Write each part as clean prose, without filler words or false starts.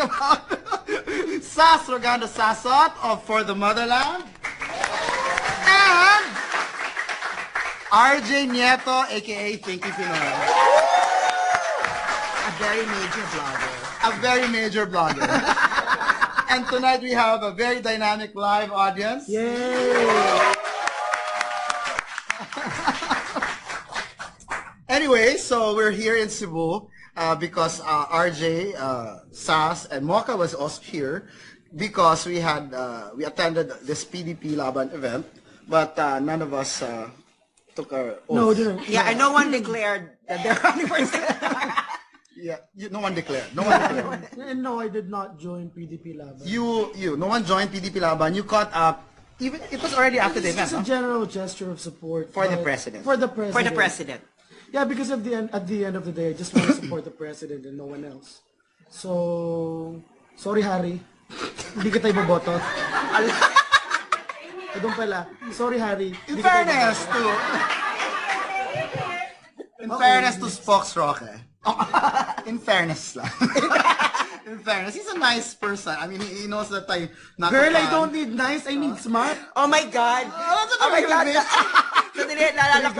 about Sass, Roganda Sasot of For the Motherland. And RJ Nieto, aka Thinky Pinoy. A very major blogger. A very major blogger. And tonight we have a very dynamic live audience. Yay! Anyway, so we're here in Cebu because RJ, Sass, and Mocha was also here because we had we attended this PDP Laban event, but none of us took our oath. No, didn't. Yeah, and no one declared that they're 100%. Yeah, no one declared. No one declared. And no, I did not join PDP Laban. No one joined PDP Laban. You caught up. Even it was already after the event. It's just a general gesture of support for the president. For the president. For the president. Yeah, because at the end of the day, I just want to support the president and no one else. So, sorry Harry, hindi kita iboboto. Doon pala, sorry Harry. In fairness to Spock's Roque. In fairness lang. In fairness, he's a nice person. I mean, he knows that I not. Girl, I don't need nice, I need smart. Oh my God! Oh my God! Naalala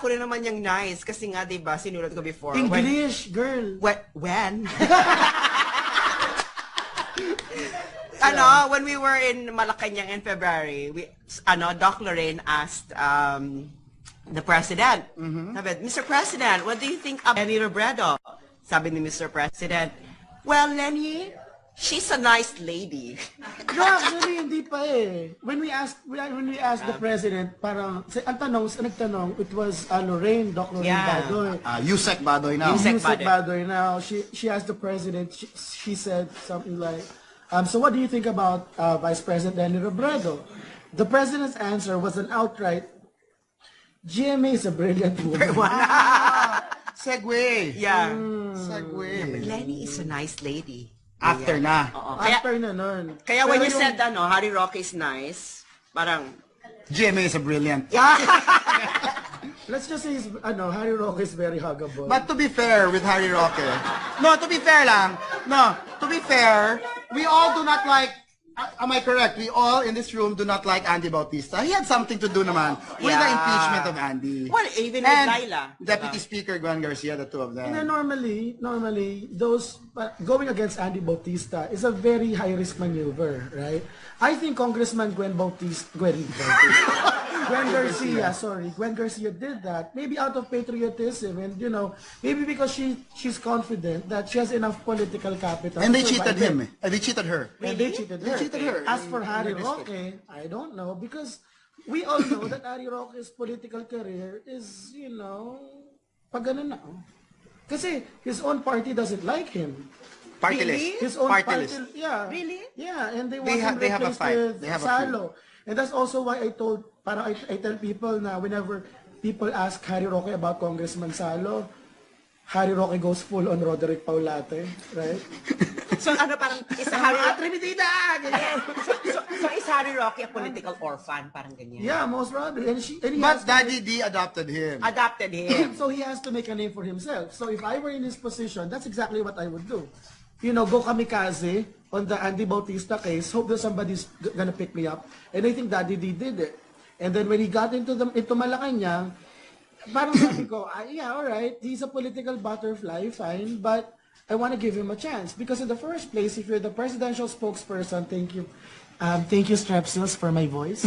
ko rin naman yung nice. Kasi nga, diba, sinulat ko before. English, girl. When? When we were in Malacanang in February, Doc Lorraine asked the president, sabi, Mr. President, what do you think of Lenny Robredo? Sabi ni Mr. President, well, Lenny, she's a nice lady. No, actually, hindi pa eh. When we asked the president, parang, ang nagtanong, it was Lorraine, Doc Lorraine Badoy. Yusek Badoy now. Yusek Badoy now. She asked the president, she said something like, so what do you think about Vice President Lenny Robredo? The president's answer was an outright, GMA is a brilliant woman. Wow. Segue. Yeah. Segue. Lenny is a nice lady. After na. After na nun. Kaya when you said, Harry Roque is nice, parang... GMA is a brilliant. Let's just say, Harry Roque is very huggable. But to be fair with Harry Roque, to be fair, we all do not like, am I correct? We all in this room do not like Andy Bautista. He had something to do naman with the impeachment of Andy. Well, even with Laila. Deputy Speaker Gwen Garcia, the two of them. And then normally, those going against Andy Bautista is a very high-risk maneuver, right? I think Congressman Gwen Garcia did that, maybe out of patriotism and, maybe because she's confident that she has enough political capital. And they cheated him. They cheated her. And they cheated her. As for Harry Roque, I don't know, because we all know that Harry Roque's political career is, pagano na. Kasi his own party doesn't like him. Party list. His own party list. Yeah. Really? Yeah, and they want him replaced with Salo. And that's also why I tell people na whenever people ask Harry Roque about Congressman Salo, Harry Roque goes full on Roderick Paulate, right? So parang is Harry so is Harry Roque a political orphan, parang ganyan? Yeah, most probably. But Daddy D adopted him. So he has to make a name for himself. So if I were in his position, that's exactly what I would do. Go kamikaze on the Andy Bautista case, hope that somebody's gonna pick me up. And I think Daddy D did it. And then when he got into Malacanang, parang sabi ko, yeah, alright, he's a political butterfly, fine, but I want to give him a chance. Because in the first place, if you're the presidential spokesperson, thank you Strepsils for my voice.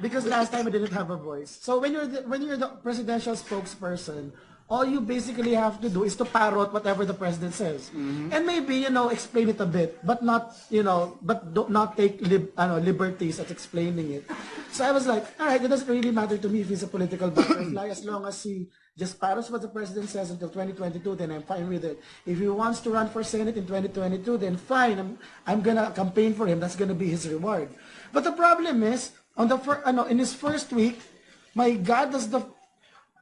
Because last time I didn't have a voice. So when you're the presidential spokesperson, all you basically have to do is to parrot whatever the president says. And maybe, explain it a bit, but not, not take liberties at explaining it. So I was like, all right, it doesn't really matter to me if he's a political butterfly, as long as he just parrots what the president says until 2022, then I'm fine with it. If he wants to run for Senate in 2022, then fine, I'm gonna campaign for him. That's gonna be his reward. But the problem is, in his first week, my God, does the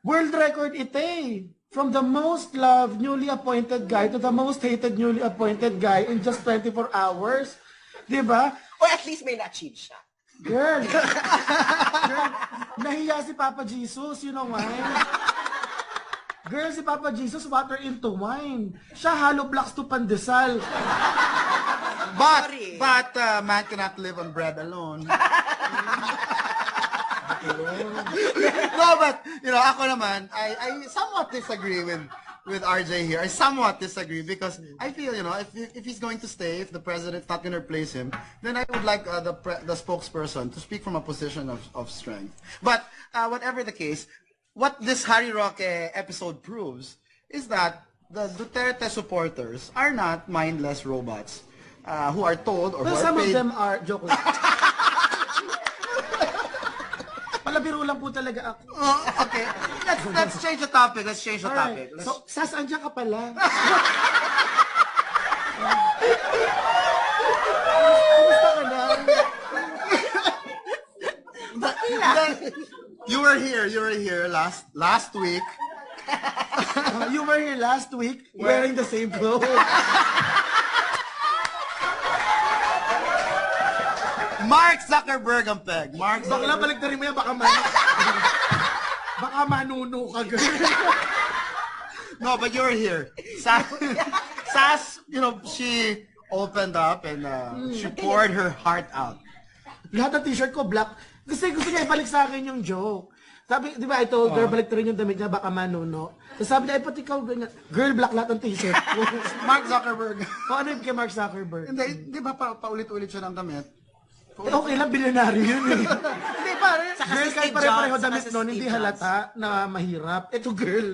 world record from the most loved newly appointed guy to the most hated newly appointed guy in just 24 hours. Diba? Or at least may na-achieve siya. Girl, nahiya si Papa Jesus, you know why? Girl, si Papa Jesus, water into wine. Siya, hollow blocks to pandesal. But Sorry. man cannot live on bread alone. No, but ako naman, I somewhat disagree with RJ here. I somewhat disagree because I feel, if he's going to stay, if the president's not going to replace him, then I would like the spokesperson to speak from a position of strength. But whatever the case, what this Harry Roque episode proves is that the Duterte supporters are not mindless robots who are told or Well, who are some of paid. them are, joke lang. Palabiro lang po talaga ako. Oh, okay, let's change the topic. Let's change the topic. Alright. So, Sass, andyan ka pala. Kumusta ka na? You were here last week. You were here last week wearing the same clothes. Mark Zuckerberg ang peg. Mark Bakla, Zuckerberg. baliktarin mo yan, baka manuno ka, girl. No, but you were here. Sass, she opened up and she poured her heart out. Lahat ng t-shirt ko black. Kasi gusto niya ibalik sa akin yung joke. Sabi, di ba, I told her, baliktarin yung damit niya, baka manuno. Tapos sabi niya, ay pati ikaw, ganyan. Girl, black lahat ng t-shirt ko. Mark Zuckerberg. O ano yung kay Mark Zuckerberg? Hindi, di ba paulit-ulit siya ng damit? Okay lang, bilyonaryo yun eh. Hindi, pare. Saka Girl, si kahit Steve pare-pareho Jobs, damit saka si nun, Steve hindi Jobs. halata na mahirap. Ito, girl.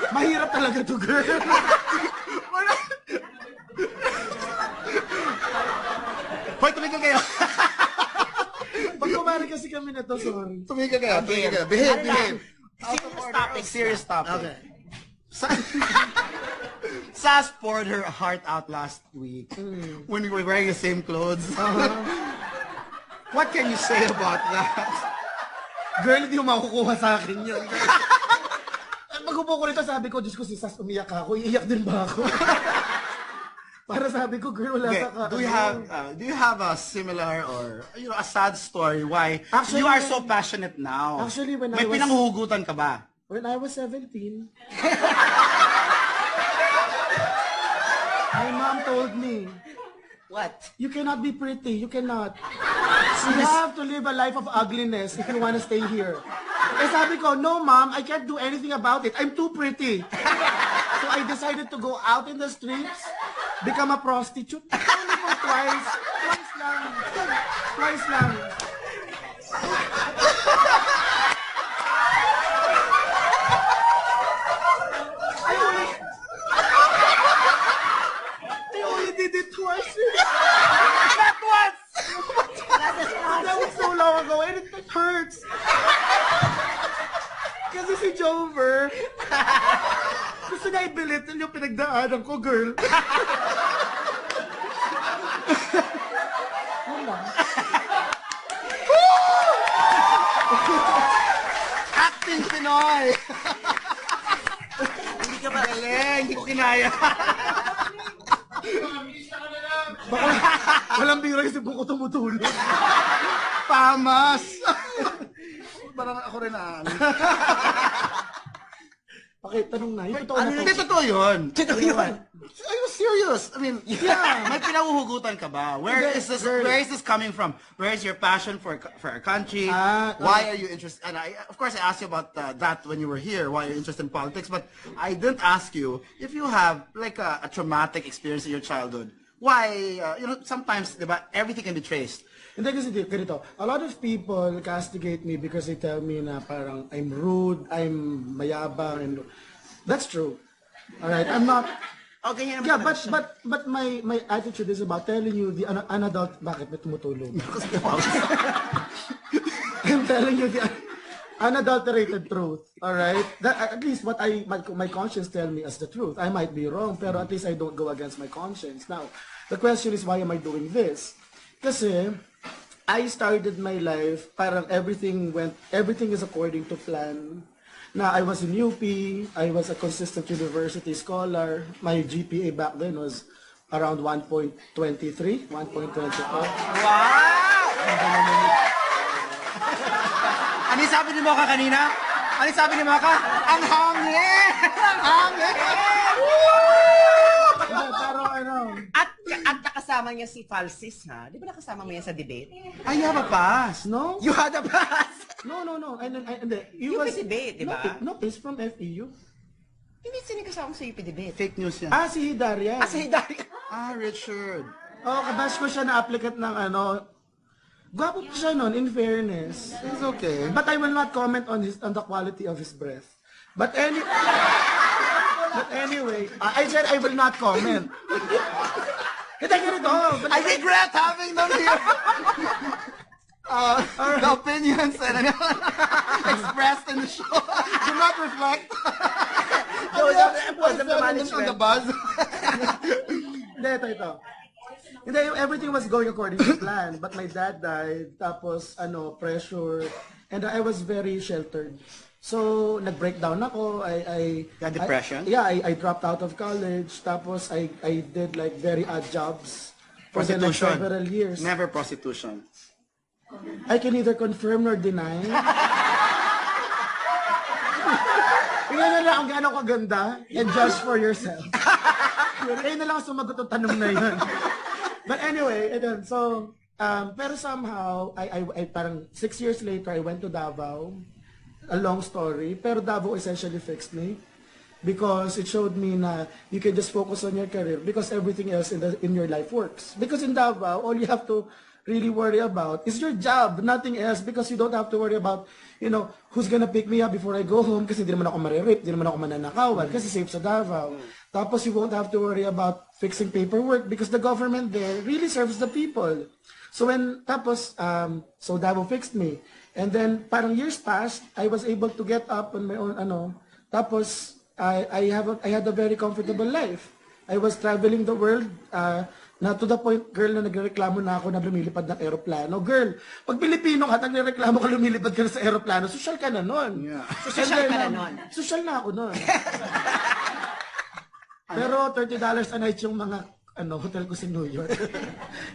Mahirap talaga to, girl. Hoy, tumigil kayo. Pag kumari kasi kami na to, sorry. Tumigil kayo. Behave. Serious topic. Serious topic. Okay. Sass poured her heart out last week when we were wearing the same clothes. What can you say about that? Girl, hindi mo makukuha sa akin yun. Pag-upo ko rito, sabi ko, Diyos ko, si Sass, umiyak ako. Iiyak din ba ako? Para sabi ko, girl, wala Okay, ka. do you have a similar or a sad story why Actually, you are so passionate now? Actually, when May I was- pinanghuhugutan ka ba? When I was 17, my mom told me, What? you cannot be pretty. You cannot. You have to live a life of ugliness if you want to stay here. Eh sabi ko, no mom, I can't do anything about it. I'm too pretty. So I decided to go out in the streets, become a prostitute. Only for twice. Twice lang. Twice lang. I only did it twice. Not once! That was so long ago and it hurts. Kasi si Jover, gusto niya ibilitin yung pinagdaanan ko, girl. Wala. Acting Pinoy! Hindi ka ba? Galing, hindi ko kinaya. Baka walang biro kasi buko tumutulog. Pamas! Parang ako rin na. Okay, tanong na. Yung totoo na Hindi, totoo yun. Totoo yun. Are you serious? I mean, yeah, may pinanghuhugutan ka ba? Where is this coming from? Where is your passion for our country? Why are you interested? And of course, I asked you about that when you were here. Why are you interested in politics? But I didn't ask you if you have like a traumatic experience in your childhood. Why? Sometimes, diba, everything can be traced. Hindi kasi ganito, a lot of people castigate me because they tell me na parang I'm rude, I'm mayabang, and that's true. Alright, I'm not. O, ganyan naman Yeah, talaga siya. but my attitude is about telling you the unadult. Bakit may tumutulog? I'm telling you the unadulterated truth. Alright, that at least what my conscience tell me as the truth. I might be wrong, pero at least I don't go against my conscience. Now, the question is, why am I doing this? Kasi I started my life, parang everything is according to plan. Na I was in UP, I was a consistent university scholar. My GPA back then was around 1.23, 1.24. Wow! Ano yung sabi ni Mocha kanina? Ano yung sabi ni Mocha? Ang hangin! Ang hangin! Hindi, pero ano, At nakasama niya si Falsis, ha? Di ba nakasama mo yan sa debate? I have a pass. no? You had a pass. No. Hindi. UP debate, di ba? No, he's from FEU. Hindi sinikasama sa UP debate. Fake news yan. Ah, si Daria. Sa Hidari. Richard. Oh, kabash ko siya na applicant ng ano. Gwapo pa siya nun, in fairness. It's okay. But I will not comment on the quality of his breath. But anyway, I said I will not comment. Hindi, ganito. I regret having them here. The opinions and expressed in the show do not reflect Was the management. on the buzz. Hindi, ito. Hindi, everything was going according to plan. But my dad died, tapos, pressure, and I was very sheltered. So, nag-breakdown ako. You had depression? I dropped out of college. Tapos, I did like very odd jobs for the next Prostitution. several years. Never prostitution. I can neither confirm nor deny. Tingnan na lang kung gaano kaganda and judge for yourself. Kayo na lang sumagot ang tanong na yun. But anyway, so, pero somehow, I parang 6 years later, I went to Davao. A long story, pero Davao essentially fixed me because it showed me na you can just focus on your career because everything else in your life works. Because in Davao, all you have to really worry about is your job, nothing else, because you don't have to worry about, who's gonna pick me up before I go home kasi di naman ako marirape, di naman ako mananakawan kasi safe sa Davao. Tapos you won't have to worry about fixing paperwork because the government there really serves the people. So so Davao fixed me. And then, parang years passed, I was able to get up on my own, tapos, I had a very comfortable life. I was traveling the world, na to the point, girl, na nagreklamo na ako na lumilipad ng aeroplano. Girl, pag Pilipino ka, nagreklamo ka lumilipad ka na sa aeroplano, social ka na nun. Yeah. Social ka na nun. Social na ako nun. Pero $30 a night yung mga, hotel ko sa New York.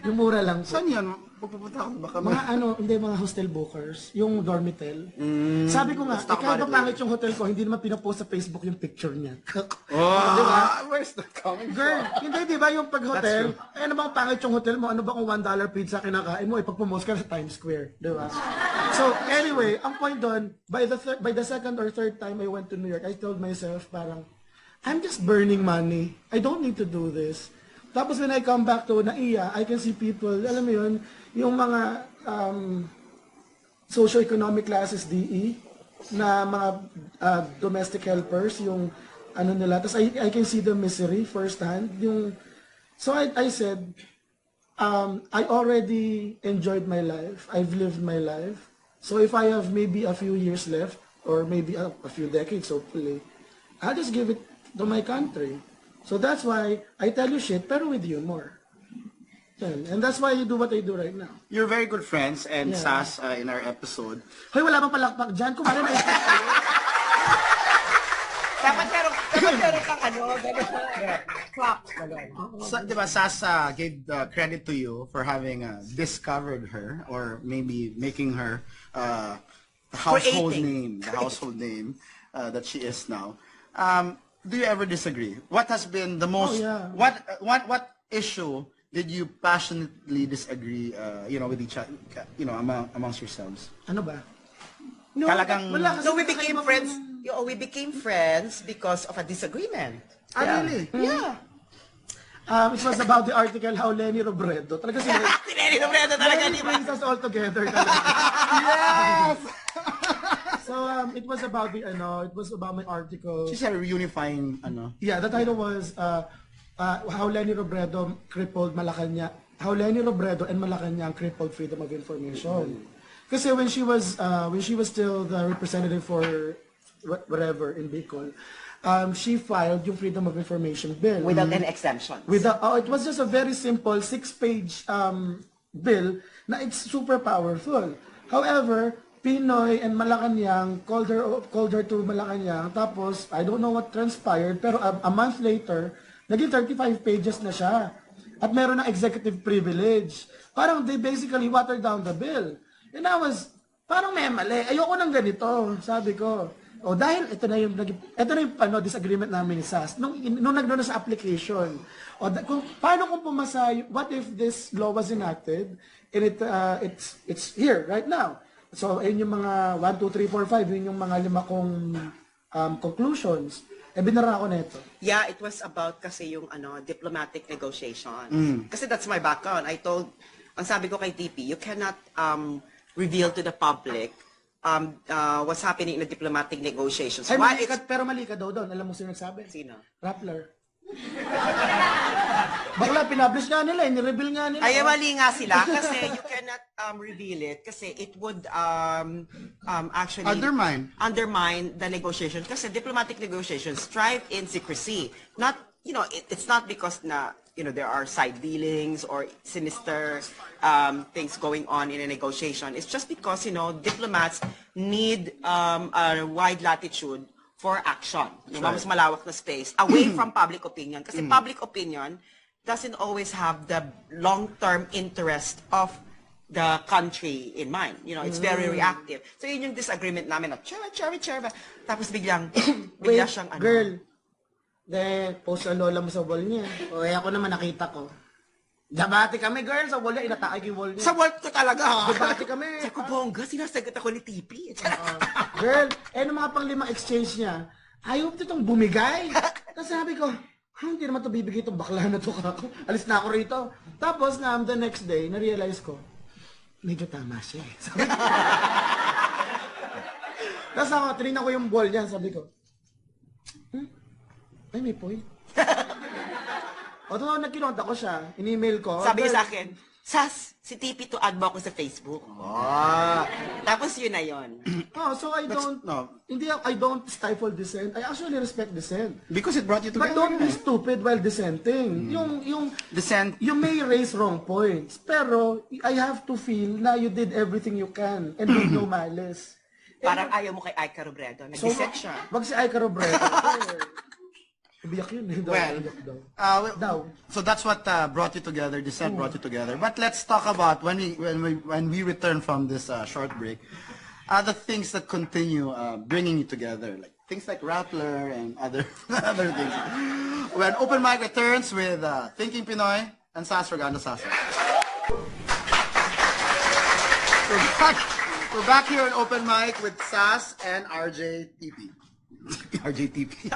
Yung mura lang po. Saan yan? Pupunta ako baka Mga hostel bookers, yung dormitel. Sabi ko nga, Let's talk kahit about it pangit yung hotel ko, hindi naman pinapost sa Facebook yung picture niya. Where's that coming Girl, from? hindi, di ba yung pag-hotel, That's ano bang pangit yung hotel mo? Ano ba kung $1 pizza kinakain mo? Ipag-promote ka sa Times Square, di ba? So, anyway, ang point doon, by the second or third time I went to New York, I told myself parang, I'm just burning money. I don't need to do this. Tapos when I come back to Naiya, I can see people, alam mo yun, yung mga socio-economic classes DE, na mga domestic helpers, yung nila. Tapos I can see the misery firsthand. So I said, I already enjoyed my life. I've lived my life. So if I have maybe a few years left, or maybe a few decades, hopefully, I'll just give it to my country. So that's why I tell you shit, pero with humor. And that's why you do what I do right now. You're very good friends and Yeah. Sass in our episode. Hoy, wala bang palakpak dyan? Kumara na Dapat meron kang clap. Diba, Sass gave the credit to you for having discovered her or maybe making her the household name that she is now. Do you ever disagree? What has been the most? yeah. What issue did you passionately disagree? With each other, amongst yourselves. Ano ba? Talagang. Wala kasi So we kakaiba became ko friends. yung- We became friends because of a disagreement. Really? Yeah. It was about the article how Lenny Robredo. Talaga si Tineri Robredo talaga, Lenny di ba? brings us all together. Talaga. Yes. So it was about my article. She said reunifying, Yeah, the title was how Lenny Robredo crippled Malacanang. How Lenny Robredo and Malacanang crippled freedom of information. Kasi when she was still the representative for whatever in Bicol, she filed yung Freedom of Information bill. Without any exemption. It was just a very simple 6-page bill na it's super powerful. However, Pinoy and Malacanang called her to Malacanang, tapos I don't know what transpired, pero a month later naging 35 pages na siya at meron ng executive privilege. Parang they basically watered down the bill. And I was parang may mali. Ayoko ng ganito, sabi ko. O dahil ito na yung disagreement namin ni Sass nung nagdoon sa application. Paano kung pumasa, what if this law was enacted and it's here right now. So ayun yung mga 1 2 3 4 5 yun yung mga 5 kong conclusions. Binara ako nito. Yeah, it was about kasi yung diplomatic negotiations. Kasi that's my background. Ang sabi ko kay TP, you cannot reveal to the public what's happening in the diplomatic negotiations. Ay, pero mali ka daw doon. Alam mo sino nagsabi? Sino? Rappler. Bakla, pinablish nga nila, nireveal nga nila. Ay, mali nga sila kasi you cannot reveal it kasi it would actually undermine the negotiations kasi diplomatic negotiations thrive in secrecy. Not, it's not because there are side dealings or sinister things going on in a negotiation. It's just because, diplomats need a wide latitude for action. Mas malawak na space away from public opinion. Kasi public opinion doesn't always have the long-term interest of the country in mind. It's very reactive. So yun yung disagreement namin. Cherry. Tapos bigla siyang Girl, post ang lola mo sa wall niya. O, ako naman nakita ko. Dabati kami, girl, sa wall niya. Inatakay yung wall niya. Sa wall ko talaga, ha? Dabati kami. Sa kubongga, sinasagot ako ni TP. Girl, ng mga pang-5 exchange niya, ayaw itong bumigay. Tapos sabi ko, hindi naman ito bibigay itong bakla na ito kako. Alis na ako rito. Tapos the next day, na-realize ko, medyo tama siya. Sabi ko. Tapos ako, tinignan ko yung ball niya, sabi ko, ay, may point. O, nagkinonta ko siya, in-email ko. Sabi niya sa akin, Sass, si TP to add mo ako sa Facebook. Tapos yun na yun. So I don't stifle dissent. I actually respect dissent. Because it brought you together. But don't be stupid while dissenting. Yung dissent. You may raise wrong points, pero I have to feel na you did everything you can and with no malice. Parang ayaw mo kay Aika Robredo. Nag-dissent siya. Wag si Aika Robredo. Biyak yun. So that's what brought you together. Dissent brought you together. But let's talk about when we return from this short break, the things that continue bringing you together, like things like Rappler and other things. When Open Mic returns with Thinking Pinoy and Sass Regando Sasot. We're back here on Open Mic with Sass and RJTP. RJTP.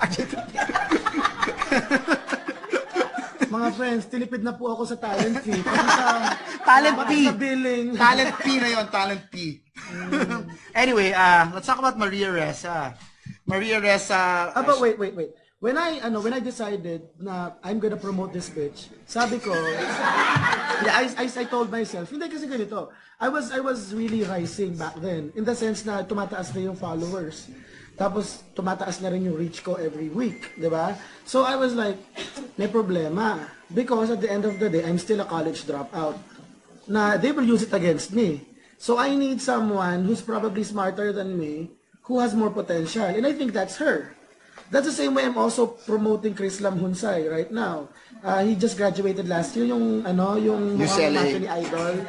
Mga friends, tilipid na po ako sa talent fee. Talent fee. Sa billing. Talent P na yun, talent P. Anyway, let's talk about Maria Ressa. Maria Ressa. But wait. When I decided na I'm gonna promote this bitch, sabi ko, I told myself, hindi kasi ganito. I was really rising back then in the sense na tumataas na yung followers. Tapos, tumataas na rin yung reach ko every week, di ba? So, I was like, may problema. Because at the end of the day, I'm still a college dropout. Na, they will use it against me. So, I need someone who's probably smarter than me, who has more potential. And I think that's her. That's the same way I'm also promoting Chris Lam Hunsay right now. He just graduated last year, yung mukhang ni Idol.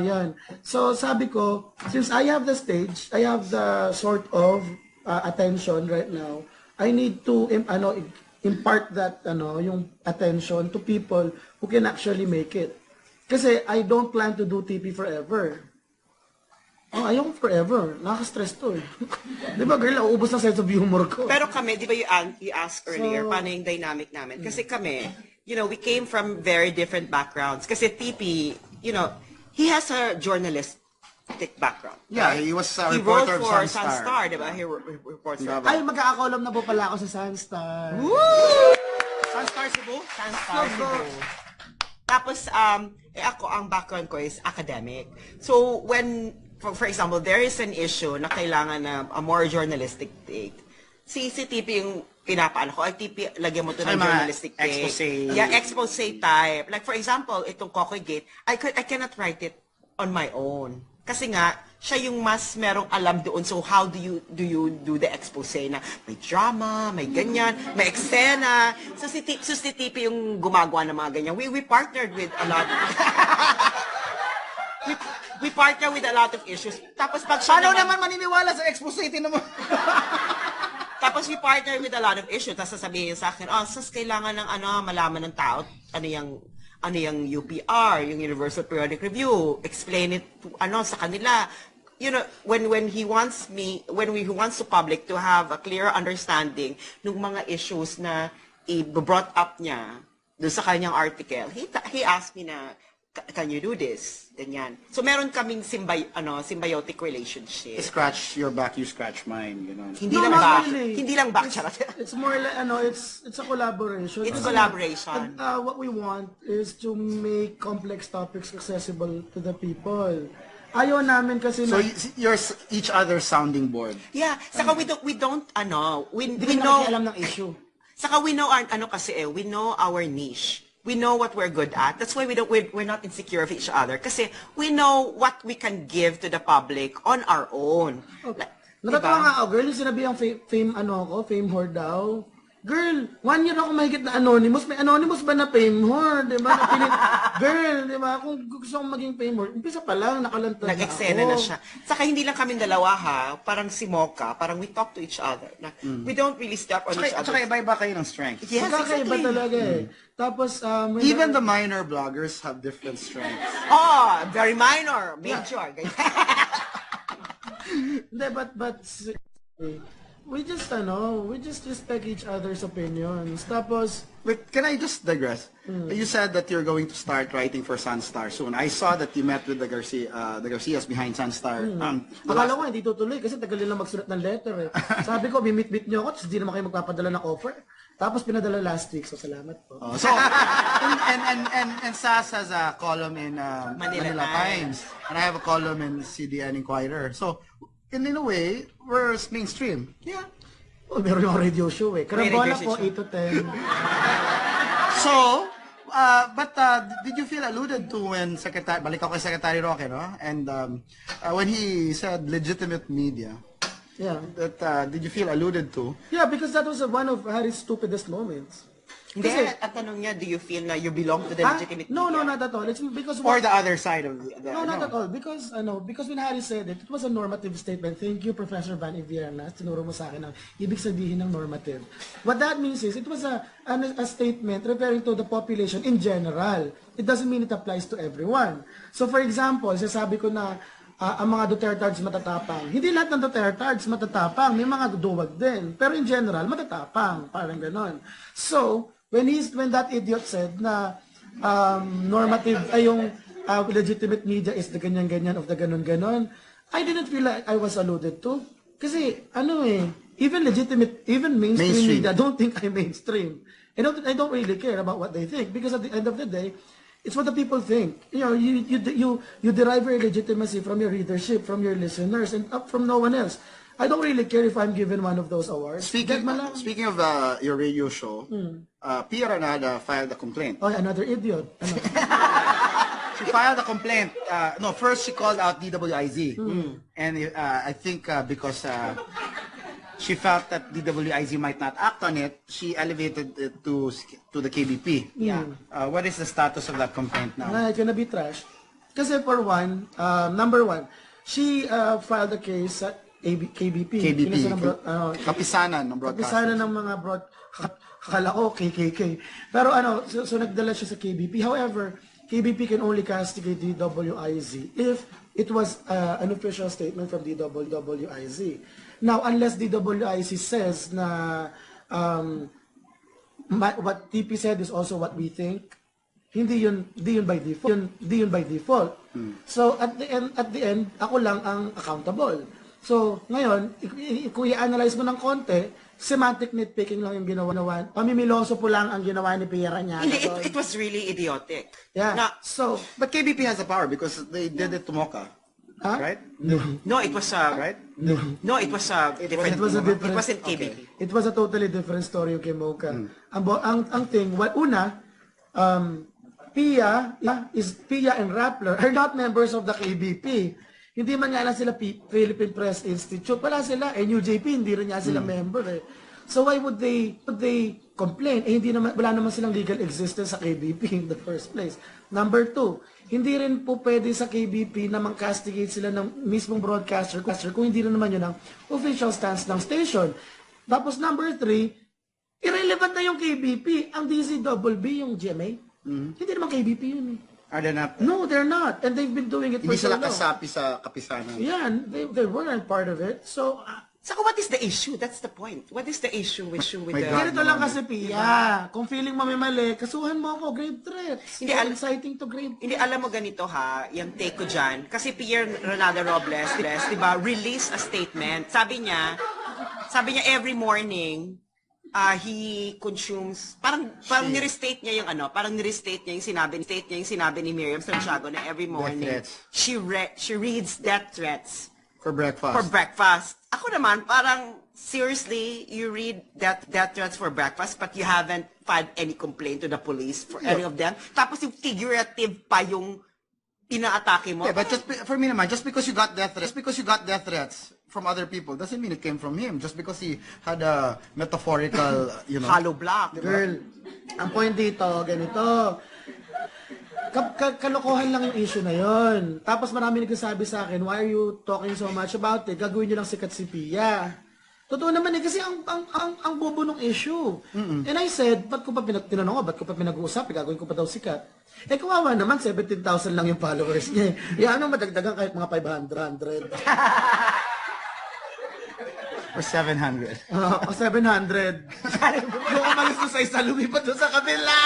Yan. So, sabi ko, since I have the stage, I have the sort of attention right now, I need to impart that yung attention to people who can actually make it. Kasi I don't plan to do TP forever. Ayaw forever. Nakaka-stress to eh. Di ba girl, uubos na sense of humor ko. Pero kami, di ba you asked earlier, paano yung dynamic namin? Kasi kami, we came from very different backgrounds. Kasi TP, he has a journalistic background. Yeah, right? he was a he reporter wrote for of Sunstar, di ba? He reports for... Ay, mag-aakolam na po pala ako sa Sunstar. Woo! Sunstar Cebu? Sunstar Cebu. Tapos, ako, ang background ko is academic. So, when, for example, there is an issue na kailangan na a more journalistic take, si TP yung pinapaano ko, ay TP, lagyan mo ito ng journalistic take. Expose. Yeah, expose type. Like, for example, itong Kokoy Gate, I cannot write it on my own. Kasi nga, siya yung mas merong alam doon. So, how do you do the expose na may drama, may ganyan, may eksena. So, si TP yung gumagawa ng mga ganyan. We partnered with a lot. we partner with a lot of issues. Tapos pag Paano naman maniniwala sa expose mo? Tapos we partner with a lot of issues. Tapos sasabihin sa akin, Sass, kailangan ng malaman ng tao, ano yung UPR, yung Universal Periodic Review, explain it to, sa kanila. You know, when he wants the public to have a clear understanding ng mga issues na i-brought up niya doon sa kanyang article, he asked me na, can you do this? Ganyan. So meron kaming symbiotic relationship. Scratch your back, you scratch mine, you know. Hindi No, lang not back. really. Hindi lang back, charot. It's more like, it's a collaboration. It's Kasi, collaboration. what we want is to make complex topics accessible to the people. Ayaw namin kasi So you're each other's sounding board. Yeah, saka we don't we hindi know alam ng issue. saka we know our we know our niche. We know what we're good at. That's why we're not insecure of each other kasi we know what we can give to the public on our own. Okay. Diba? Natatawa nga ako, girl, yung sinabi ang fame whore daw. Girl, 1 year ako mahigit na anonymous. May anonymous ba na fame whore? Diba? Girl, diba? Kung gusto kong maging fame whore, umpisa pa lang, nakalantad na ako. Nag-eksena na siya. Saka hindi lang kami dalawa ha, parang si Mocha, parang we talk to each other. Na, we don't really step on each other. Tsaka iba-iba kayo ng strength. Yes, Magkakaiba exactly. talaga eh. Tapos, Even the minor bloggers have different strengths. Oh, very minor, major. Ganyan. Hindi, but we just respect each other's opinions. Tapos, Wait, can I just digress? You said that you're going to start writing for Sunstar soon. I saw that you met with the Garcias behind Sunstar. akala ko hindi tutuloy kasi tagal nila magsulat ng letter eh. Sabi ko, bimit-bit nyo ako, tapos hindi naman kayo magpapadala ng offer. Tapos pinadala last week, so salamat po. So, and Sass has a column in Manila Times, and I have a column in CDN Inquirer. So, in a way, we're mainstream. Yeah. Oh, meron yung radio show eh. Karambola radio po, show. 8 to 10. So, but did you feel alluded to when balik ako kay Secretary Roque, no? And when he said legitimate media, Yeah. that did you feel alluded to? Yeah, because that was one of Harry's stupidest moments. Hindi, Kasi- at tanong niya, do you feel na you belong to the Ah, legitimate no, media? not at all. It's because Or the other side of the... No, not at all. Because when Harry said it, it was a normative statement. Thank you, Professor Van Iviernas. Tinuro mo sa akin ang ibig sabihin ng normative. What that means is, it was a statement referring to the population in general. It doesn't mean it applies to everyone. So, for example, sasabi ko na ang mga Dutertards matatapang. Hindi lahat ng Dutertards matatapang. May mga duwag din. Pero in general, matatapang. Parang ganon. So, when that idiot said na normative ay yung legitimate media is the ganyan-ganyan of the ganon-ganon, I didn't feel like I was alluded to. Kasi, even mainstream media don't think I'm mainstream. I don't really care about what they think because at the end of the day, it's what the people think. You derive your legitimacy from your readership, from your listeners, and from no one else. I don't really care if I'm given one of those awards. Speaking of your radio show, Pia Ranada filed a complaint. Oh, another idiot. She filed a complaint. First she called out DWIZ. And I think because she felt that DWIZ might not act on it, she elevated it to the KBP. Yeah. What is the status of that complaint now? It's gonna be trash. Kasi for one, number one, she filed a case at KBP. Kapisanan ng broadcasting. Kapisanan ng mga akala ko KKK. Pero so nagdala siya sa KBP. However, KBP can only castigate DWIZ if it was an official statement from DWIZ. Now, unless DWIZ says na what TP said is also what we think, hindi yun by default. So at the end, ako lang ang accountable. So, ngayon, kung i-analyze mo ng konti, semantic nitpicking lang yung ginawa. Pamimiloso po lang ang ginawa ni Piera niya. Hindi, it was really idiotic. Yeah. Na, So, But KBP has the power because they did it to Mocha. huh? Right? no, it was Right? No, it was a different. It was a different- It wasn't KBP. It was a totally different story yung kay Mocha. Ang thing, Pia and Rappler are not members of the KBP. Hindi man nga lang sila Philippine Press Institute. Wala sila. NUJP, hindi rin nga sila member eh. So why would they complain, hindi naman, wala naman silang legal existence sa KBP in the first place. Number 2, hindi rin po pwede sa KBP na mang-castigate sila ng mismong broadcaster kung hindi rin naman yun ang official stance ng station. Tapos number 3, irrelevant na yung KBP. Ang DZBB, yung GMA, hindi naman KBP yun eh. Are they not? No, they're not. And they've been doing it for Hindi so sila long. kasapi sa kapisanan. Yeah, they weren't part of it. So, Saka what is the issue? That's the point. What is the issue with My the... God. ganito lang kasi, Pia. Kung feeling mo may mali, kasuhan mo ako, grave threats. Hindi, Inciting to grave threats. Hindi, alam mo ganito ha, yung take ko dyan. Kasi Pierre Ronaldo Robles, di ba, release a statement. Sabi niya every morning, he consumes, parang ni-restate niya yung parang ni-restate niya yung sinabi ni Miriam Santiago na every morning, she reads death threats. For breakfast. Ako naman, parang, seriously, you read death threats for breakfast, but you haven't filed any complaint to the police for any of them. Tapos yung figurative pa yung inaatake mo. Yeah, but for me naman, just because you got death threats from other people doesn't mean it came from him. Just because he had a metaphorical, Hollow block. Girl, ang point dito, ganito. Kalokohan lang yung issue na yon. Tapos marami nagsasabi sa akin, why are you talking so much about it? Gagawin nyo lang sikat si Pia. Totoo naman kasi ang bobo ng issue. And I said, ba't ko pa pinag-uusap? Gagawin ko pa daw sikat. Kawawa naman, 17,000 lang yung followers niya. Yan ang madagdagan kahit mga 500. Or 700. O 700. Kung umalis doon sa isa, lumipat doon sa kabila!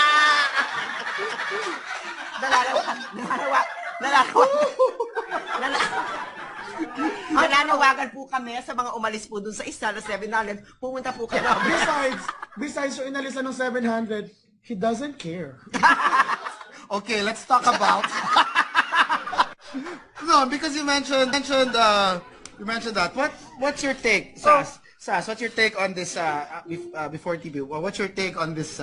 Nananawagan po kami sa mga umalis po dun sa isa na 700. Pumunta po kayo. Besides yung inalisan ng 700, he doesn't care. Okay, let's talk about... No, because you mentioned that. What's your take, Sass? Sass, what's your take on this, before TV, what's your take on this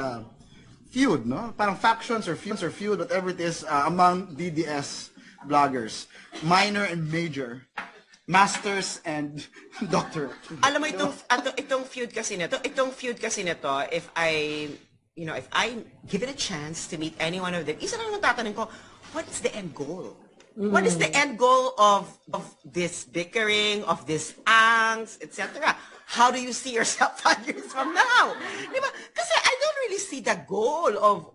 feud, no? Parang factions or feud, whatever it is, among DDS bloggers. Minor and major. Masters and doctor. Alam mo itong feud kasi nito, if I give it a chance to meet any one of them, isa lang tatanong ko, what's the end goal? What is the end goal of this bickering, of this angst, etc.? How do you see yourself 5 years from now? Diba? Kasi I don't really see the goal of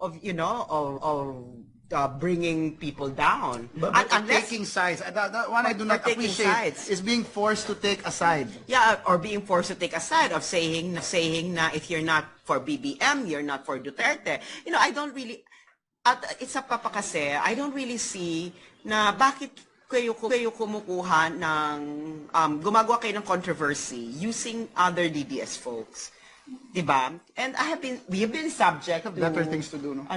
bringing people down. But taking sides. That one I do not appreciate is being forced to take a side. Yeah, or being forced to take a side of saying na if you're not for BBM, you're not for Duterte. I don't really, isa pa kasi, I don't really see na bakit kayo kumukuha ng, gumagawa kayo ng controversy using other DDS folks. Diba? And we have been subject to better things to do, no?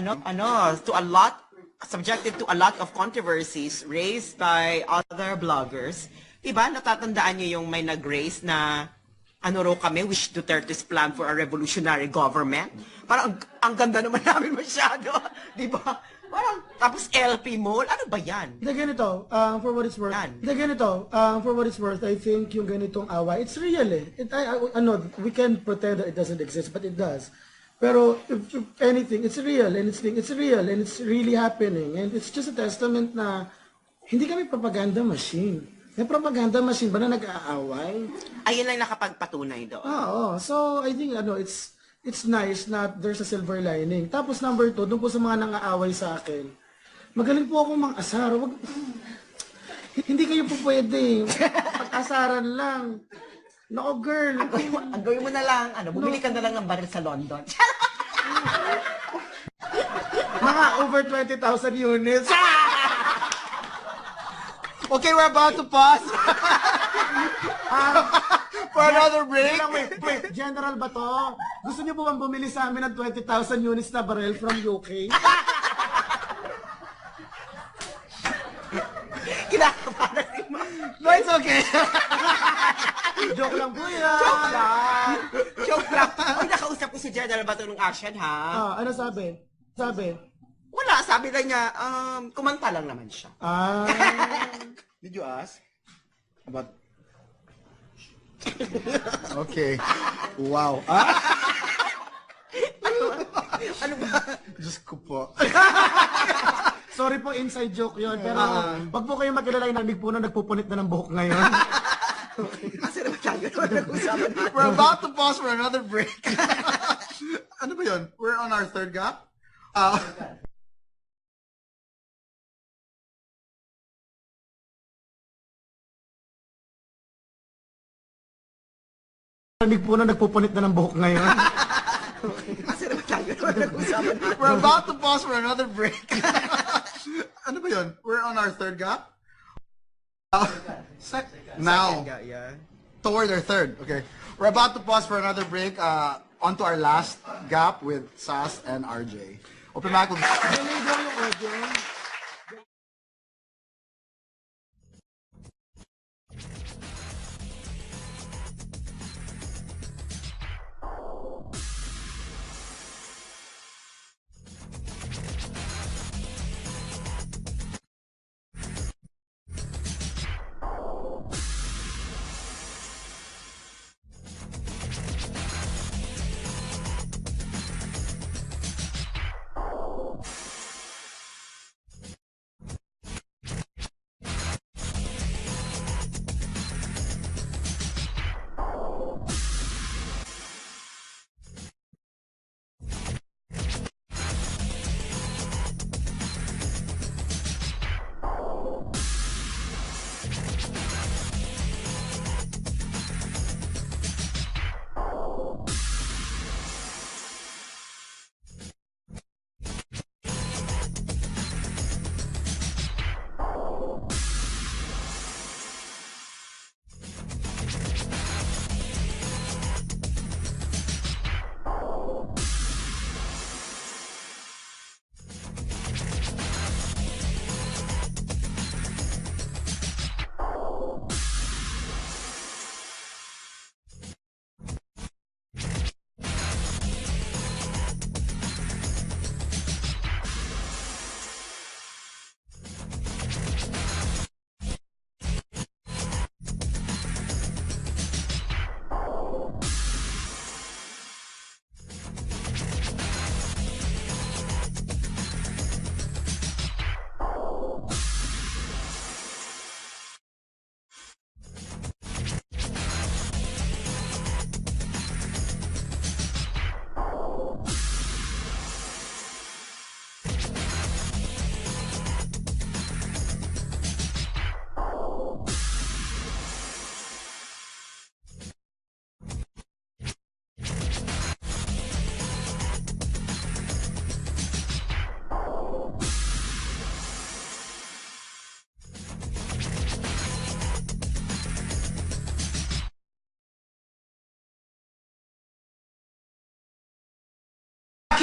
Subjected to a lot of controversies raised by other bloggers. Diba? Natatandaan niyo yung may nag-raise na wish Duterte's plan for a revolutionary government. Parang ang ganda naman namin masyado. Diba? Parang, tapos LP Mall, ano ba yan? Ganito, for what it's worth, I think yung ganitong awa, it's real eh. We can pretend that it doesn't exist, but it does. Pero if anything, it's real and it's really happening. And it's just a testament na hindi kami propaganda machine. May propaganda machine ba na nag-aaway? Ayun lang nakapagpatunay doon. Oo. So, I think, it's nice na there's a silver lining. Tapos number 2, doon po sa mga nang-aaway sa akin, magaling po akong mang-asar. Hindi kayo po pwede. Pag-asaran lang. Nako, girl. Ang gawin mo na lang, bumili ka na lang ng baril sa London. Mga over 20,000 units. Okay, we're about to pause for another break. Wait, general ba to? Gusto niyo po bang bumili sa amin ng 20,000 units na baril from UK? Kinakabahan rin mo. No, it's okay. Joke lang po yan. Joke lang. Uy, nakausap ko si General Bato nung action, ha? Ano sabi? Wala, sabi lang niya, kumanta lang naman siya. Did you ask about... Okay. Wow. Ano ba? Diyos ko po. Sorry po, inside joke yun. Pero wag po kayong mag-alala, yung narinig po na nagpupunit na ng buhok ngayon. Kasi naman tayo nag-usapan natin. We're about to pause for another break. Ano ba yun? We're on our third gap? Narinig po na nagpupunit na ng buhok ngayon. Kasi naman tayo nag-usapan natin. We're about to pause for another break. Ano ba yun? We're on our third gap? Now, Yeah. toward our third. Okay. We're about to pause for another break. On to our last gap with Sass and RJ. Open mic will Delay daw yung audio.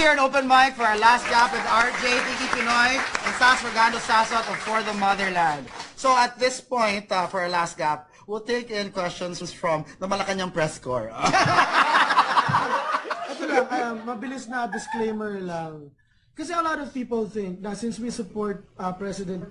here an open mic for our last gap with RJ, Tiki Pinoy, and Sass Sasot of For the Motherland. So at this point, for our last gap, we'll take in questions from the Malacanang press corps. Ito lang, mabilis na disclaimer lang. Kasi a lot of people think na since we support President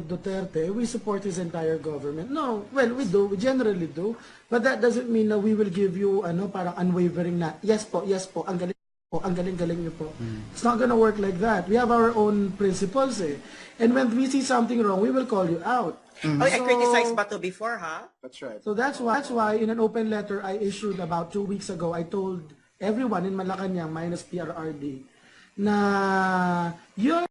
Duterte, we support his entire government. No, well, we do, we generally do. But that doesn't mean na we will give you parang unwavering na, yes po, ang galing po, ang galing niyo po. It's not gonna work like that. We have our own principles eh. And when we see something wrong, we will call you out. Oh, I criticized Bato before, huh? That's right. So that's why in an open letter I issued about 2 weeks ago, I told everyone in Malacanang minus PRRD na you're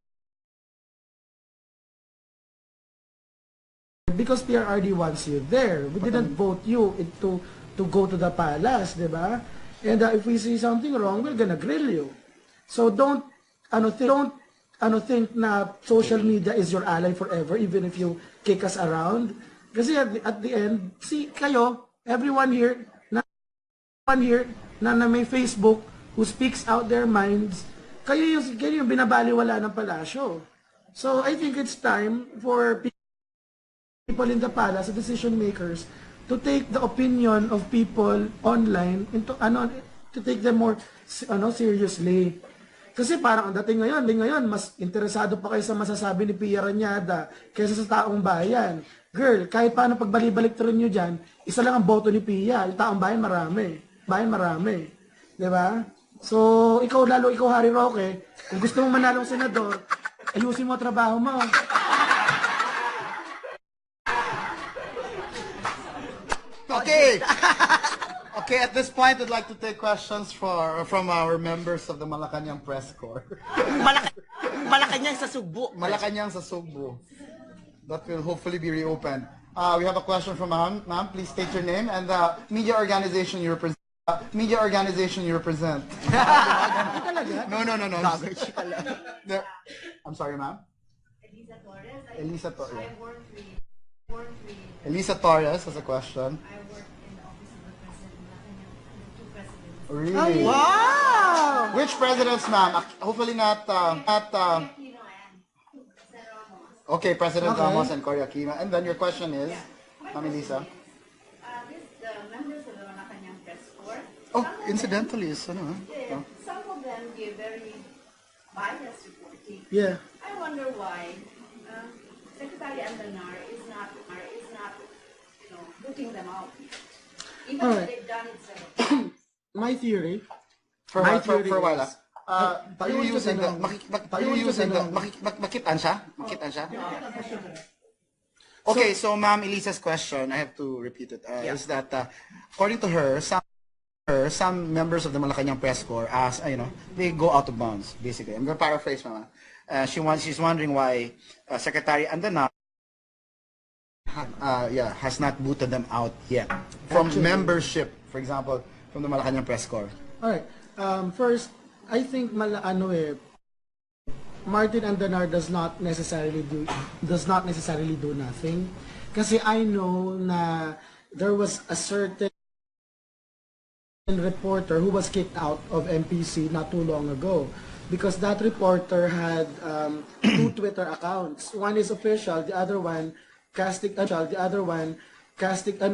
because PRRD wants you there. We didn't vote you to go to the palace, di ba? And if we see something wrong, we're gonna grill you. So don't think na social media is your ally forever, even if you kick us around. Kasi at the end, see kayo, everyone here na may Facebook who speaks out their minds, kayo yung binabaliwala ng palasyo. So I think it's time for people in the palace, the decision makers, to take the opinion of people online to take them more seriously. Kasi parang ang dating ngayon, mas interesado pa kayo sa masasabi ni Pia Ranyada kaysa sa taong bayan. Girl, kahit paano pagbalik-balik rin nyo dyan, isa lang ang boto ni Pia. Yung taong bayan marami. Di ba? So, ikaw Harry Roque, kung gusto mong manalong senador, ayusin mo ang trabaho mo. Okay. Okay, at this point, I'd like to take questions from our members of the Malacanang Press Corps. Malacanang sa Sugbo. Malacanang sa Sugbo. That will hopefully be reopened. We have a question from ma'am. Ma'am, please state your name and the media organization you represent. No. I'm sorry, ma'am. Elisa Torres. Elisa Torres has a question. Really? Wow! Which presidents, ma'am? Hopefully not. Okay, President Ramos and Cory Aquino. And then your question is, Ma'am Elisa. The members of the Malacanang Press Corps. Oh, incidentally, Some of them give very biased reporting. Yeah. I wonder why Secretary Andanar is not booking them out. Even though they've done it several times. My theory. For a while. Makitan siya? Okay, so Ma'am Elisa's question, I have to repeat it, is that according to her, some members of the Malacanang Press Corps they go out of bounds, basically. I'm going to paraphrase, Mama. She's wondering why Secretary Andanar has not booted them out yet from membership, for example, from the Malacanang Press Corps. All right. First, I think Martin Andanar does not necessarily do nothing. Kasi I know na there was a certain reporter who was kicked out of MPC not too long ago because that reporter had two Twitter accounts. One is official, the other one casting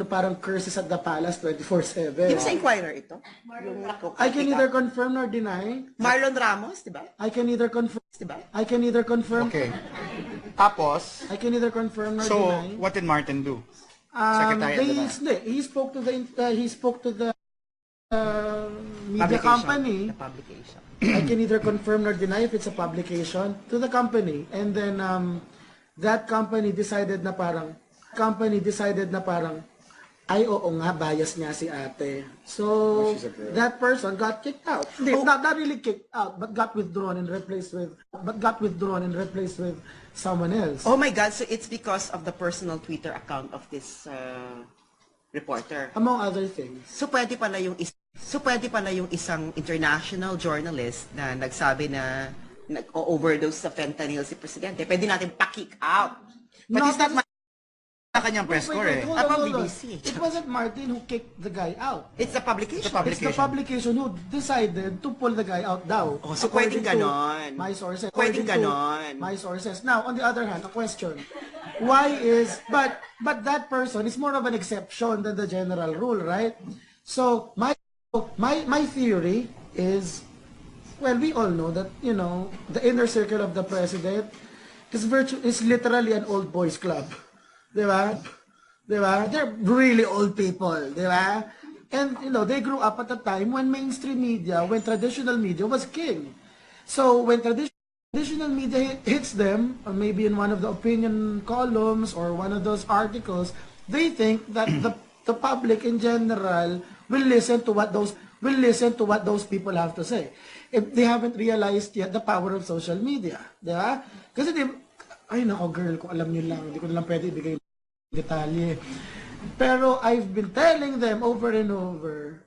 parang curses at the palace 24/7. Yung sa Inquirer ito? I can neither confirm nor deny. Marlon Ramos, di ba? I can neither confirm. Okay. Tapos, I can neither confirm nor so deny. what did Martin do? Secretary Andanar. He spoke to the media company. The publication. I can neither confirm nor deny if it's a publication to the company, and then that company decided na parang ay oo nga, bias nga si ate. So that person got kicked out. Not really kicked out, but got withdrawn and replaced with someone else. Oh my God, so it's because of the personal Twitter account of this reporter. Among other things. So pwede pala yung isang international journalist na nagsabi na nag-overdose sa fentanyl si Presidente. Pwede natin pa-kick out. But it's not Malacanang Press Corps eh. Hold on. It wasn't Martin who kicked the guy out. It's the publication. It's the publication who decided to pull the guy out daw. Oh, so pwedeng ganon. My sources. Pwedeng ganon. My sources. Now, on the other hand, a question. Why is, but that person is more of an exception than the general rule, right? So, my theory is, well, we all know that, the inner circle of the president is literally an old boys club. Diba? They're really old people, diba? And, they grew up at a time when mainstream media, when traditional media was king. So, when traditional media hits them, or maybe in one of the opinion columns or one of those articles, they think that the public in general will listen to what those people have to say. If they haven't realized yet the power of social media, diba? Kasi ay nako girl, kung alam niyo lang, hindi ko na lang pwede ibigay detalye. Pero I've been telling them over and over,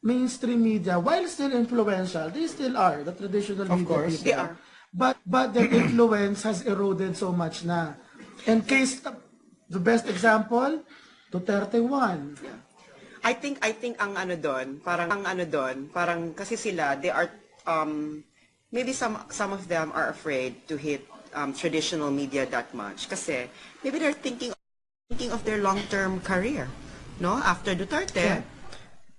mainstream media, while still influential, they still are, the traditional media. Of course, people. They are. But their influence has eroded so much na. And the best example, Duterte won. I think ang ano doon, parang kasi sila, they are maybe some of them are afraid to hit traditional media that much kasi maybe they're thinking of their long-term career, no? After Duterte,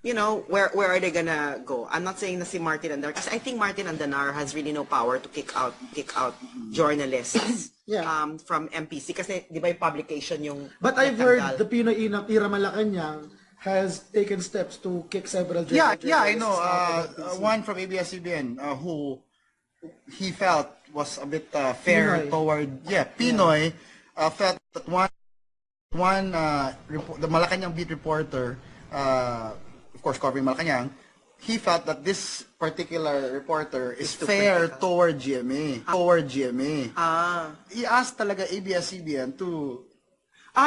where are they gonna go? I'm not saying na si Martin Andanar kasi I think Martin Andanar has really no power to kick out journalists from MPC kasi di ba yung publication yung But I've heard the Pinoy Ira Malacanang has taken steps to kick several Yeah, I journalists know. out of the One from ABS-CBN who he felt was a bit fair Pinoy. toward, Pinoy, felt that the Malacanang beat reporter, of course covering Malacanang, he felt that this particular reporter is fair toward GMA. He asked talaga ABS-CBN to...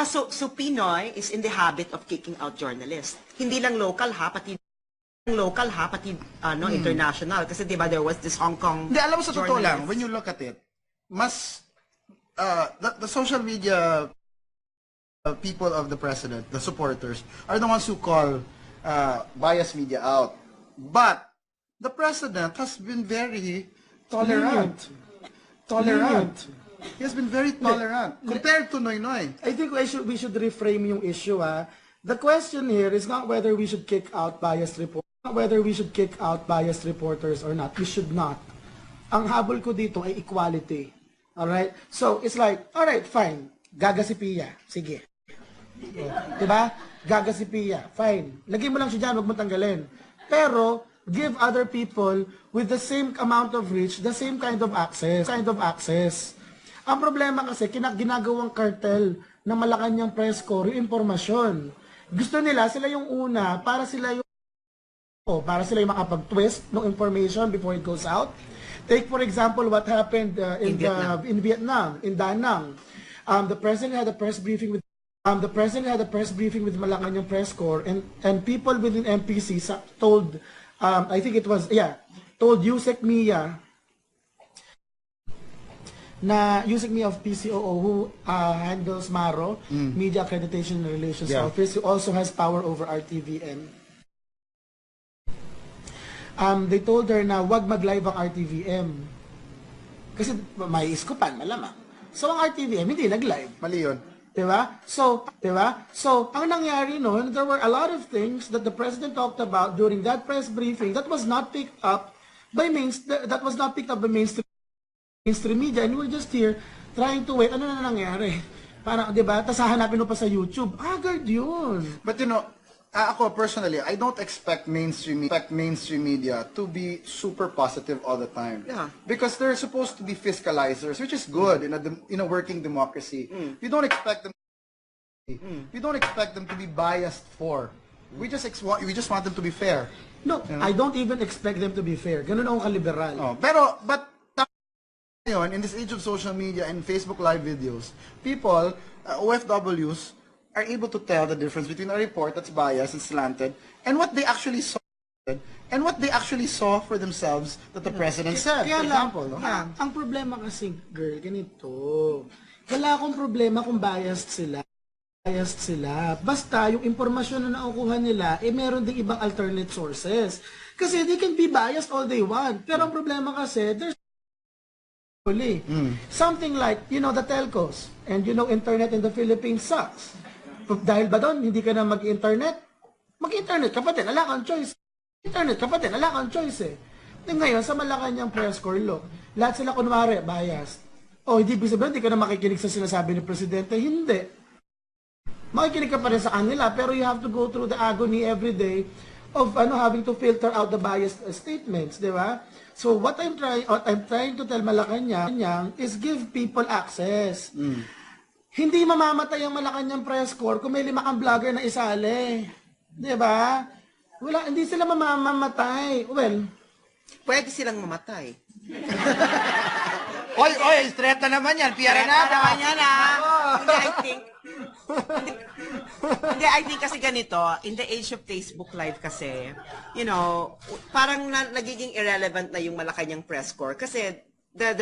So Pinoy is in the habit of kicking out journalists. Hindi lang local ha, pati international. Kasi diba there was this Hong Kong Hindi, alam mo sa totoo lang, journalist. when you look at it, the social media people of the president, the supporters, are the ones who call bias media out. But the president has been very tolerant. He has been very tolerant compared to Noynoy. I think we should reframe yung issue. The question here is not whether we should kick out biased reporters or not. We should not. Ang habol ko dito ay equality. Alright? So, it's like, alright, fine. Gaga si Pia. Sige. Diba? Gaga si Pia. Fine. Lagay mo lang siya dyan, huwag mo tanggalin. Pero, give other people with the same amount of reach, the same kind of access. Ang problema kasi, ginagawang cartel ng Malacanang press corps, yung impormasyon. Gusto nila, sila yung una, para sila yung makapag-twist ng information before it goes out. Take for example what happened in Vietnam, in Da Nang. The president had a press briefing with Malacanang press corps, and people within MPC told told Yusek Mia of PCOO, who handles MARO, Media Accreditation and Relations Office, who also has power over RTVM. They told her na wag mag-live ang RTVM. Kasi may iskupan, malamang. So ang RTVM hindi nag-live. Mali yun. Diba? So, ang nangyari noon, there were a lot of things that the president talked about during that press briefing that was not picked up by mainstream media, and we're just here trying to wait. Ano na nangyari? Parang, diba? Tapos hahanapin mo pa sa YouTube. Agad yun. But you know, ako personally, I don't expect mainstream media to be super positive all the time. Yeah. Because they're supposed to be fiscalizers, which is good in a working democracy. We don't expect them to be biased for. We just want them to be fair. No, you know? I don't even expect them to be fair. Ganun ako kaliberal. Oh, but in this age of social media and Facebook live videos, people, OFWs, are able to tell the difference between a report that's biased and slanted and what they actually saw for themselves that the president said. Kaya For example, no? ang problema kasi, girl, ganito. Wala akong problema kung biased sila. Basta yung impormasyon na nakukuha nila, meron ding ibang alternate sources. Kasi they can be biased all they want. Pero ang problema kasi, there's something like, the telcos, and internet in the Philippines sucks. Dahil ba doon, hindi ka na mag-internet ka pa din, wala kang choice. Ngayon, sa Malacanang press corps, lahat sila kunwari, biased. Hindi ibig sabihin, hindi ka na makikinig sa sinasabi ni Presidente. Hindi. Makikinig ka pa rin sa kanila, pero you have to go through the agony every day of having to filter out the biased statements, di ba? So what I'm trying to tell Malacanang is give people access. Hindi mamamatay ang Malacanang press corps kung may 5 kang vlogger na isali. Di ba? Hindi sila mamamatay. Well, Pwede silang mamatay. Oy, straight na naman yan. Piyara na. naman yan Hindi, I think kasi ganito, in the age of Facebook Live kasi, parang nagiging irrelevant na yung Malacanang press corps kasi the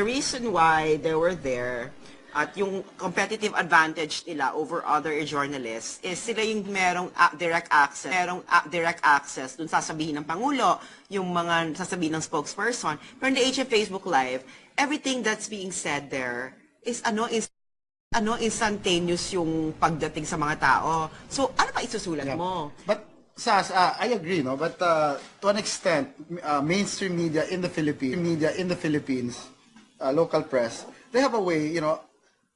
reason why they were there at yung competitive advantage nila over other journalists is sila yung merong direct access dun sasabihin ng Pangulo, yung mga sasabihin ng spokesperson. Pero in the age of Facebook Live, everything that's being said there is instantaneous yung pagdating sa mga tao. So, ano pa isusulat mo? But Sass, I agree, no? But to an extent, mainstream media in the Philippines, local press, they have a way,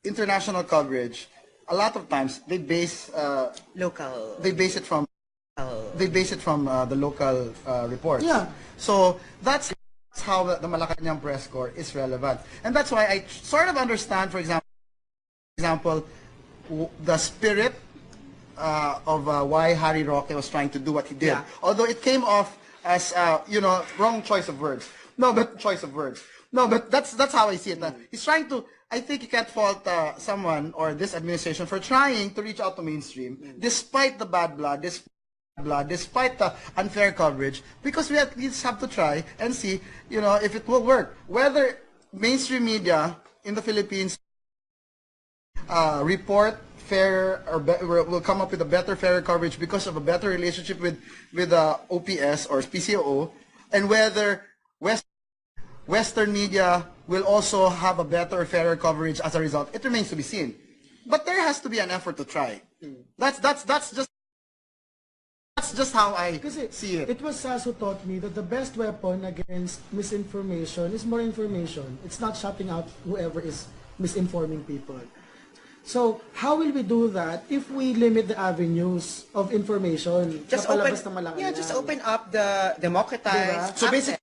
international coverage a lot of times they base Local. they base it from the local reports. Yeah. So that's how the Malacanang press corps is relevant, and that's why I sort of understand, for example, the spirit of why Harry Roque was trying to do what he did. Yeah. Although it came off as wrong choice of words. No, but that's how I see it. He's trying to. I think you can't fault someone or this administration for trying to reach out to mainstream, despite the bad blood, despite the unfair coverage, because we at least have to try and see, if it will work. Whether mainstream media in the Philippines report fair or will come up with a better, fairer coverage because of a better relationship with OPS or PCO, and whether Western media will also have a better, fairer coverage as a result, it remains to be seen. But there has to be an effort to try. That's just how I see it. It was Sass who taught me that the best weapon against misinformation is more information. It's not shutting out whoever is misinforming people. So, how will we do that if we limit the avenues of information? Just open up the democratized. Diba? So basically,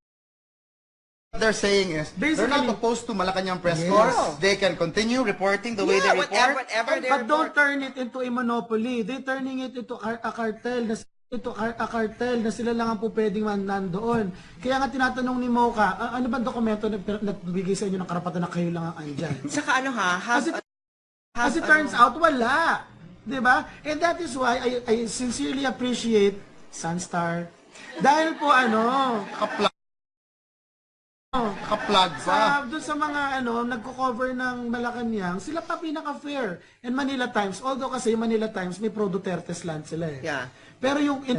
what they're saying is they're not opposed to Malacanang press corps. They can continue reporting the way they report. Whatever they But don't report. turn it into a monopoly. They're turning it into a cartel na sila lang ang po pwedeng nandoon. Kaya nga tinatanong ni Mocha, ano ba dokumento na nagbigay sa inyo ng karapatan na kayo lang ang andyan? Saka As it turns out, wala. Diba? And that is why I sincerely appreciate Sunstar. Dahil po Kaplag pa. doon sa mga nagko-cover ng Malacanang, sila pa pinaka-fair. And Manila Times, although kasi Manila Times may pro-Duterte slant sila eh. Yeah. Pero yung in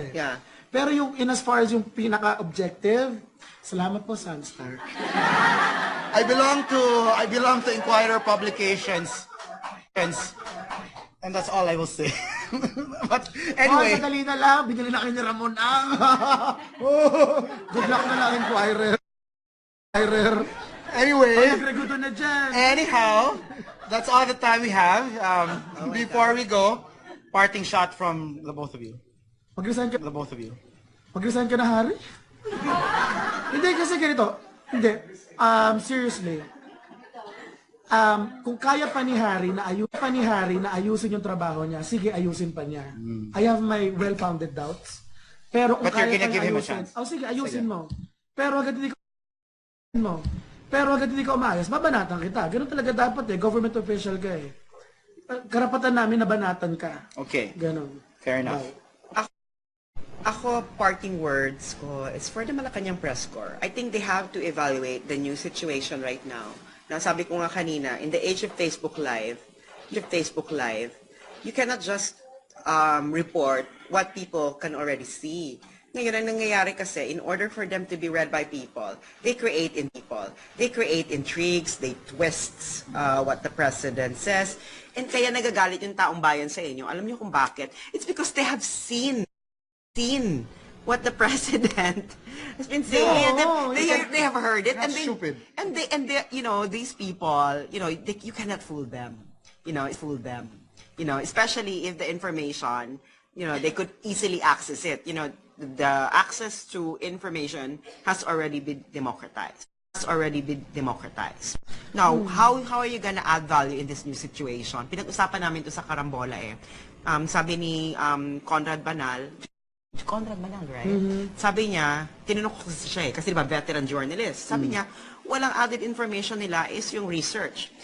as far as yung pinaka-objective, salamat po Sunstar. I belong to Inquirer Publications, and that's all I will say. But anyway, Sadali na lang, binili na kayo ni Ramon ang. Good luck na lang, Inquirer. Anyway, Nagregudo na dyan. anyhow, that's all the time we have. Before we go, parting shot from the both of you. Mag-resign ka, Mag-resign ka na, Harry? Hindi, kasi ganito. Hindi. Seriously. Kung kaya pa ni Harry na ayusin yung trabaho niya, sige, ayusin pa niya. I have my well-founded doubts. Pero kung But you're kaya gonna pa give him a ayusin, chance. sige, ayusin mo. Pero agad hindi ko umayos, babanatan kita. Ganun talaga dapat eh. Government official ka eh. Karapatan namin na banatan ka. Okay, Ganun. fair enough. Ako, parting words ko is for the Malacanang press corps. I think they have to evaluate the new situation right now. Nasabi ko nga kanina, in the age of Facebook Live, you cannot just report what people can already see. Ngayon, ang nangyayari kasi, in order for them to be read by people, they create intrigues, they twist what the president says, and kaya nagagalit yung taong bayan sa inyo. Alam niyo kung bakit? It's because they have seen what the president has been saying. They have heard it, That's stupid. And they, these people, you cannot fool them. Especially if the information, they could easily access it. The access to information has already been democratized. Now, how are you gonna add value in this new situation? Pinag-usapan namin to sa Karambola eh. Sabi ni Conrad Banal, right? Sabi niya, tinanong ko siya eh, kasi diba veteran journalist. Sabi niya, walang added information nila is yung research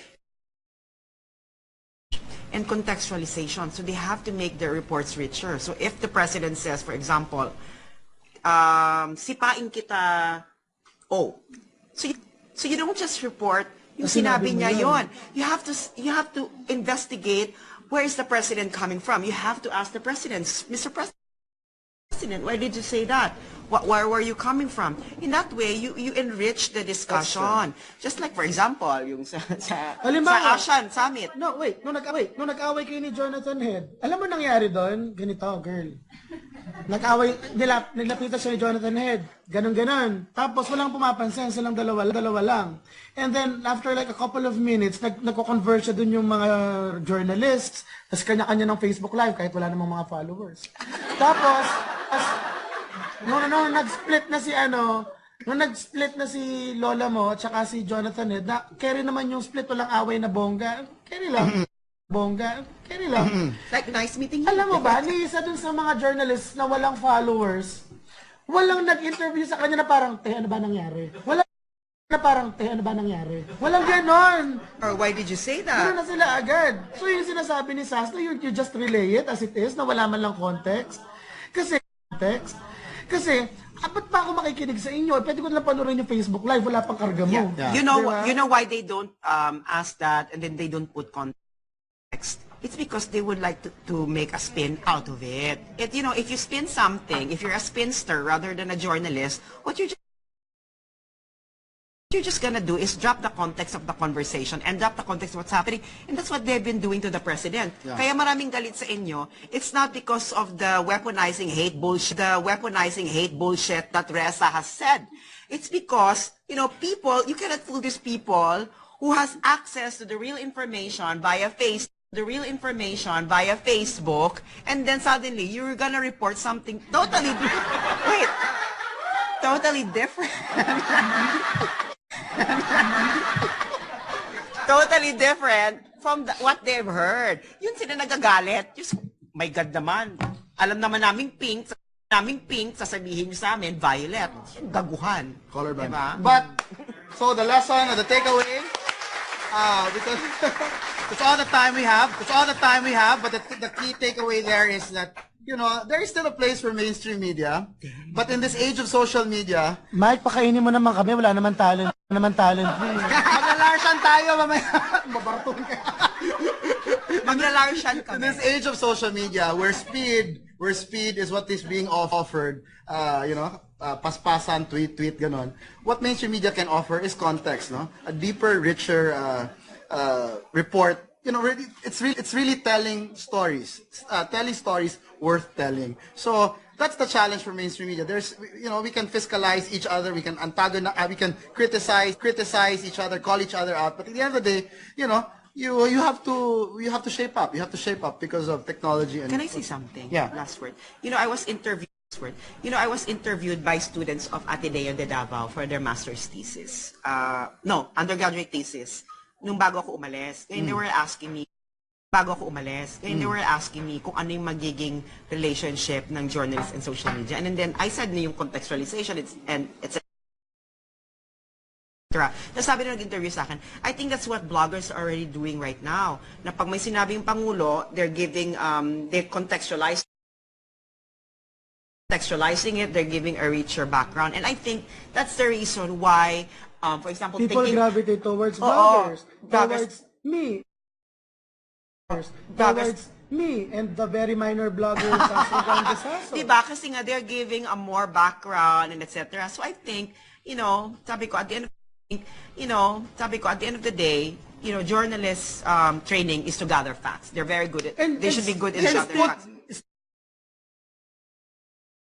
and contextualization. So they have to make their reports richer. So if the president says, for example, sipain kita, so you don't just report yung sinabi niya yon. You have to investigate where is the president coming from. You have to ask the president, Mr. President, why did you say that? Where were you coming from? In that way, you enrich the discussion. Just like, for example, yung sa ASEAN Summit. Nung nag-away kayo ni Jonathan Head, alam mo nangyari doon? Ganito, girl. Nag-away, nilapitan siya ni Jonathan Head. Ganon-ganon. Tapos walang pumapansin, silang dalawa lang. And then, after like a couple of minutes, nagko-converse siya dun yung mga journalists. Tapos kanya-kanya ng Facebook Live, kahit wala namang mga followers. Tapos, nung nag-split na si Lola mo at saka si Jonathan Head, na carry naman yung split, walang away na bongga. Carry lang. Like, nice meeting you. Alam mo ba, ni isa dun sa mga journalists na walang followers, walang nag-interview sa kanya na parang, ano ba nangyari? Walang ganon. Or why did you say that? Ano na sila agad. So yung sinasabi ni Sass na you just relay it as it is, na wala man lang context. Kasi, ba't pa ako makikinig sa inyo? Pwede ko lang panoorin yung Facebook Live, wala pang karga mo. Yeah. Diba? You know why they don't ask that and then they don't put context? It's because they would like to make a spin out of it. You know, if you spin something, if you're a spinster rather than a journalist, what you're just gonna do is drop the context of the conversation and drop the context of what's happening. And that's what they've been doing to the president. Yeah. Kaya maraming galit sa inyo. It's not because of the weaponizing hate bullshit that Reza has said. It's because, you know, you cannot fool these people who has access to the real information via Facebook, and then suddenly you're gonna report something totally different. Totally different from what they've heard. Yun sila nagagalit. Just, my God naman. Alam naman naming pink, sasabihin nyo sa amin, violet. Gaguhan. Colorblind. Diba? But, so the lesson or the takeaway, because that's all the time we have, but the key takeaway there is that, you know, there is still a place for mainstream media, but in this age of social media, Mike, pakainin mo naman kami, wala naman talent. Maglalarsan tayo mamaya. Babartong ka. Maglalarsan kami. In this age of social media, where speed is what is being offered, you know, paspasan, tweet, ganon. What mainstream media can offer is context, no? A deeper, richer report. You know, really, it's really telling stories worth telling. So that's the challenge for mainstream media. You know, we can fiscalize each other, we can we can criticize each other, call each other out. But at the end of the day, you know, you have to shape up. You have to shape up because of technology. And can I say something? Yeah. Last word. You know, I was interviewed by students of Ateneo de Davao for their master's thesis. Undergraduate thesis. Nung bago ako umalis. Ngayon they were asking me, they were asking me kung ano yung magiging relationship ng journalists and social media. And then I said na yung contextualization, it's Tapos sabi na nag-interview sa akin, I think that's what bloggers are already doing right now. Na pag may sinabing Pangulo, they're contextualizing it, they're giving a richer background. And I think that's the reason why, for example, people gravitate towards bloggers, towards me, and the very minor blogger Sasot. Diba? Kasi nga, they're giving a more background and etc. So I think, you know, sabi ko, at the end of the day, you know, journalists' training is to gather facts. They're very good at, they should be good in gathering facts.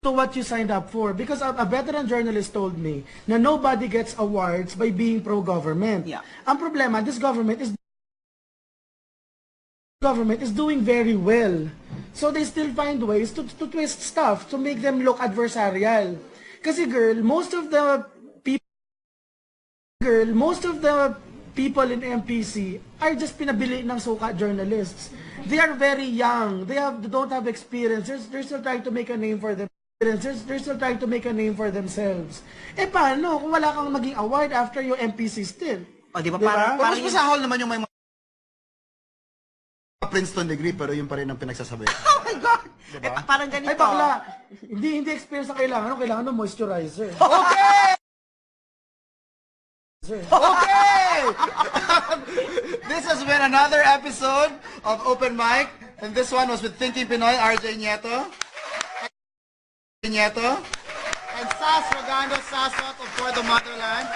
To what you signed up for, because a veteran journalist told me na nobody gets awards by being pro-government. Yeah. Ang problema, this government is doing very well. So they still find ways to twist stuff to make them look adversarial. Kasi girl, most of the people in MPC are just pinabili ng suka journalists. They are very young. They don't have experience. They're still trying to make a name for themselves. Eh paano kung wala kang maging award after yung MPC still? O di ba? Diba? Mas masahol naman yung may mga Princeton degree pero yun pa rin ang pinagsasabi. Oh my God! Diba? Parang ganito. Ay bakla, hindi experience ang kailangan. Kailangan ng moisturizer. Okay! Okay! This has been another episode of Open Mic, and this one was with Thinking Pinoy, RJ Nieto, and Sass Sasot of For the Motherland.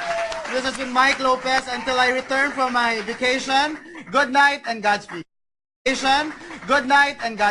This has been Mike Lopez until I return from my vacation. Good night and Godspeed.